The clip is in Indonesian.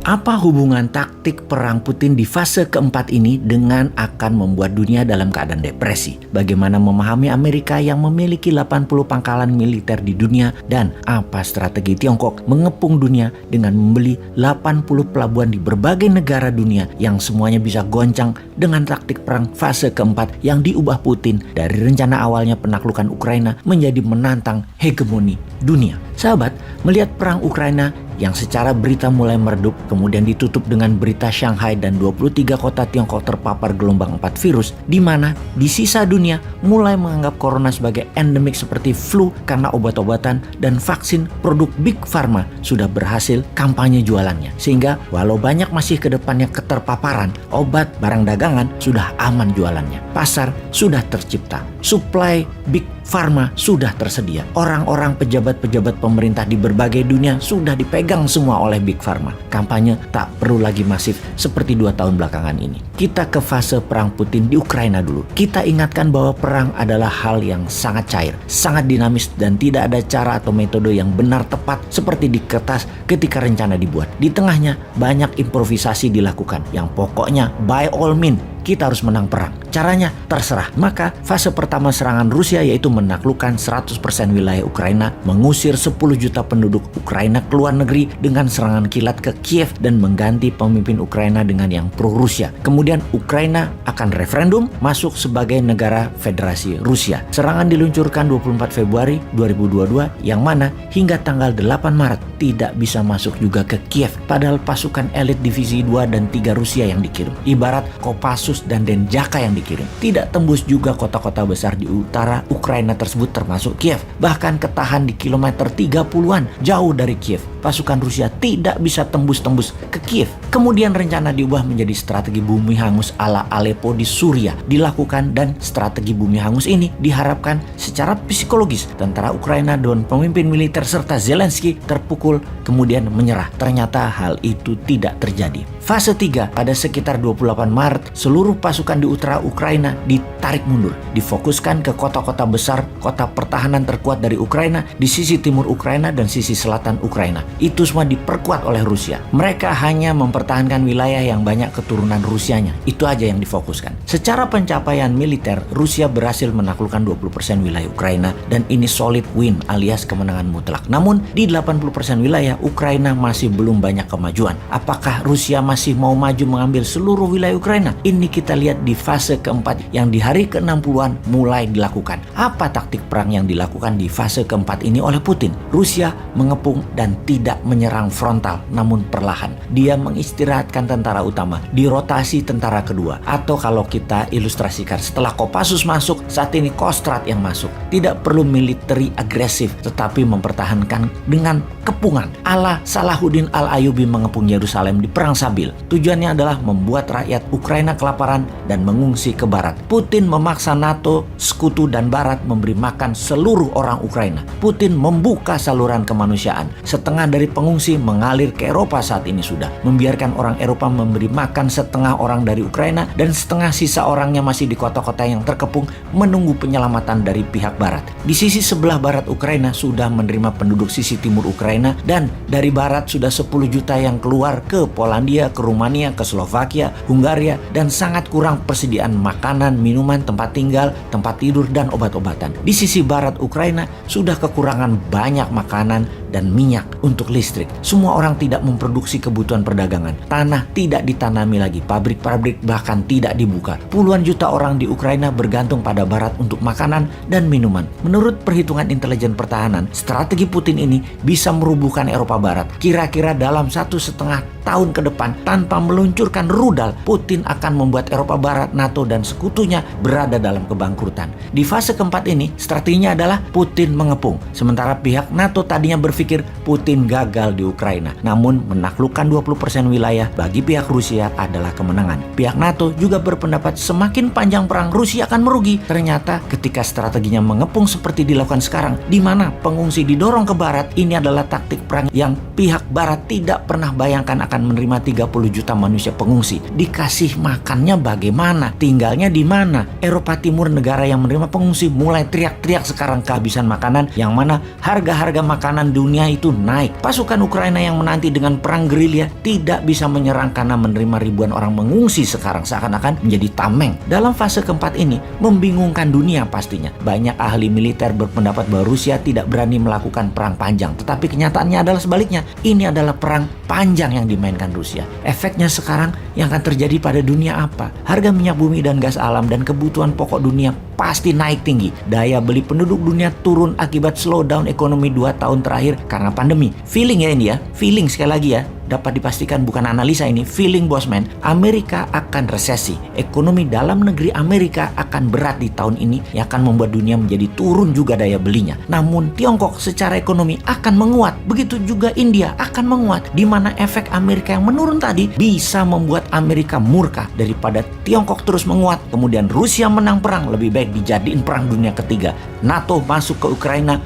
Apa hubungan taktik perang Putin di fase keempat ini dengan akan membuat dunia dalam keadaan depresi? Bagaimana memahami Amerika yang memiliki 80 pangkalan militer di dunia, dan apa strategi Tiongkok mengepung dunia dengan membeli 80 pelabuhan di berbagai negara dunia yang semuanya bisa goncang dengan taktik perang fase keempat yang diubah Putin dari rencana awalnya penaklukan Ukraina menjadi menantang hegemoni dunia. Sahabat, melihat perang Ukraina yang secara berita mulai meredup, kemudian ditutup dengan berita Shanghai dan 23 kota Tiongkok terpapar gelombang 4 virus, di mana di sisa dunia mulai menganggap corona sebagai endemik seperti flu karena obat-obatan dan vaksin produk Big Pharma sudah berhasil kampanye jualannya. Sehingga walau banyak masih ke depannya keterpaparan, obat barang dagangan sudah aman jualannya. Pasar sudah tercipta, supply Big Pharma sudah tersedia. Orang-orang pejabat-pejabat pemerintah di berbagai dunia sudah dipegang semua oleh Big Pharma. Kampanye tak perlu lagi masif seperti 2 tahun belakangan ini. Kita ke fase perang Putin di Ukraina dulu. Kita ingatkan bahwa perang adalah hal yang sangat cair, sangat dinamis, dan tidak ada cara atau metode yang benar tepat seperti di kertas ketika rencana dibuat. Di tengahnya banyak improvisasi dilakukan yang pokoknya by all means kita harus menang perang. Caranya terserah. Maka fase pertama serangan Rusia yaitu menaklukkan 100% wilayah Ukraina, mengusir 10 juta penduduk Ukraina ke luar negeri dengan serangan kilat ke Kiev dan mengganti pemimpin Ukraina dengan yang pro-Rusia. Kemudian Ukraina akan referendum masuk sebagai negara federasi Rusia. Serangan diluncurkan 24 Februari 2022 yang mana hingga tanggal 8 Maret tidak bisa masuk juga ke Kiev, padahal pasukan elit divisi 2 dan 3 Rusia yang dikirim. Ibarat Kopassus dan Denjaka yang dikirim. Tidak tembus juga kota-kota besar di utara Ukraina tersebut termasuk Kiev. Bahkan ketahan di kilometer 30-an jauh dari Kiev. Pasukan Rusia tidak bisa tembus-tembus ke Kiev. Kemudian rencana diubah menjadi strategi bumi hangus ala Aleppo di Suriah dilakukan, dan strategi bumi hangus ini diharapkan secara psikologis tentara Ukraina dan pemimpin militer serta Zelensky terpukul kemudian menyerah. Ternyata hal itu tidak terjadi. Fase 3 pada sekitar 28 Maret, seluruh pasukan di utara Ukraina ditarik mundur, difokuskan ke kota-kota besar, kota pertahanan terkuat dari Ukraina di sisi timur Ukraina dan sisi selatan Ukraina. Itu semua diperkuat oleh Rusia. Mereka hanya mempertahankan wilayah yang banyak keturunan Rusianya. Itu aja yang difokuskan. Secara pencapaian militer, Rusia berhasil menaklukkan 20% wilayah Ukraina, dan ini solid win alias kemenangan mutlak. Namun di 80% wilayah Ukraina masih belum banyak kemajuan. Apakah Rusia masih mau maju mengambil seluruh wilayah Ukraina? Ini kita lihat di fase keempat yang di hari ke-60-an mulai dilakukan. Apa taktik perang yang dilakukan di fase keempat ini oleh Putin? Rusia mengepung dan tidak menyerang frontal, namun perlahan. Dia mengistirahatkan tentara utama, dirotasi tentara kedua. Atau kalau kita ilustrasikan, setelah Kopassus masuk, saat ini Kostrad yang masuk. Tidak perlu military agresif, tetapi mempertahankan dengan kepungan. Ala Salahuddin Al-Ayyubi mengepung Yerusalem di Perang Sabil. Tujuannya adalah membuat rakyat Ukraina kelaparan dan mengungsi ke barat. Putin memaksa NATO, sekutu dan barat memberi makan seluruh orang Ukraina. Putin membuka saluran kemanusiaan. Setengah dari pengungsi mengalir ke Eropa saat ini sudah. Membiarkan orang Eropa memberi makan setengah orang dari Ukraina, dan setengah sisa orangnya masih di kota-kota yang terkepung menunggu penyelamatan dari pihak barat. Di sisi sebelah barat Ukraina sudah menerima penduduk sisi timur Ukraina, dan dari barat sudah 10 juta yang keluar ke Polandia, ke Rumania, ke Slovakia, Hungaria, dan sangat kurang persediaan makanan, minuman, tempat tinggal, tempat tidur, dan obat-obatan. Di sisi barat Ukraina sudah kekurangan banyak makanan dan minyak untuk listrik. Semua orang tidak memproduksi kebutuhan perdagangan. Tanah tidak ditanami lagi, pabrik-pabrik bahkan tidak dibuka. Puluhan juta orang di Ukraina bergantung pada barat untuk makanan dan minuman. Menurut perhitungan intelijen pertahanan, strategi Putin ini bisa merubuhkan Eropa Barat. Kira-kira dalam 1,5 tahun ke depan, tanpa meluncurkan rudal, Putin akan membuat Eropa Barat, NATO, dan sekutunya berada dalam kebangkrutan. Di fase keempat ini, strateginya adalah Putin mengepung. Sementara pihak NATO tadinya berpikir Putin gagal di Ukraina. Namun, menaklukkan 20% wilayah bagi pihak Rusia adalah kemenangan. Pihak NATO juga berpendapat semakin panjang perang, Rusia akan merugi. Ternyata ketika strateginya mengepung seperti dilakukan sekarang, di mana pengungsi didorong ke barat, ini adalah taktik perang yang pihak barat tidak pernah bayangkan akan menerima 30 juta manusia pengungsi. Dikasih makannya bagaimana? Tinggalnya di mana? Eropa Timur, negara yang menerima pengungsi, mulai teriak-teriak sekarang kehabisan makanan, yang mana harga-harga makanan dunia dunia itu naik. Pasukan Ukraina yang menanti dengan perang gerilya tidak bisa menyerang karena menerima ribuan orang mengungsi sekarang seakan-akan menjadi tameng. Dalam fase keempat ini membingungkan dunia pastinya. Banyak ahli militer berpendapat bahwa Rusia tidak berani melakukan perang panjang, tetapi kenyataannya adalah sebaliknya. Ini adalah perang panjang yang dimainkan Rusia. Efeknya sekarang yang akan terjadi pada dunia apa? Harga minyak bumi dan gas alam dan kebutuhan pokok dunia pasti naik tinggi. Daya beli penduduk dunia turun akibat slowdown ekonomi 2 tahun terakhir karena pandemi. Feeling ya ini ya, feeling sekali lagi ya. Dapat dipastikan bukan analisa ini, feeling bosman, Amerika akan resesi. Ekonomi dalam negeri Amerika akan berat di tahun ini yang akan membuat dunia menjadi turun juga daya belinya. Namun Tiongkok secara ekonomi akan menguat. Begitu juga India akan menguat, di mana efek Amerika yang menurun tadi bisa membuat Amerika murka. Daripada Tiongkok terus menguat, kemudian Rusia menang perang, lebih baik dijadiin perang dunia ketiga. NATO masuk ke Ukraina,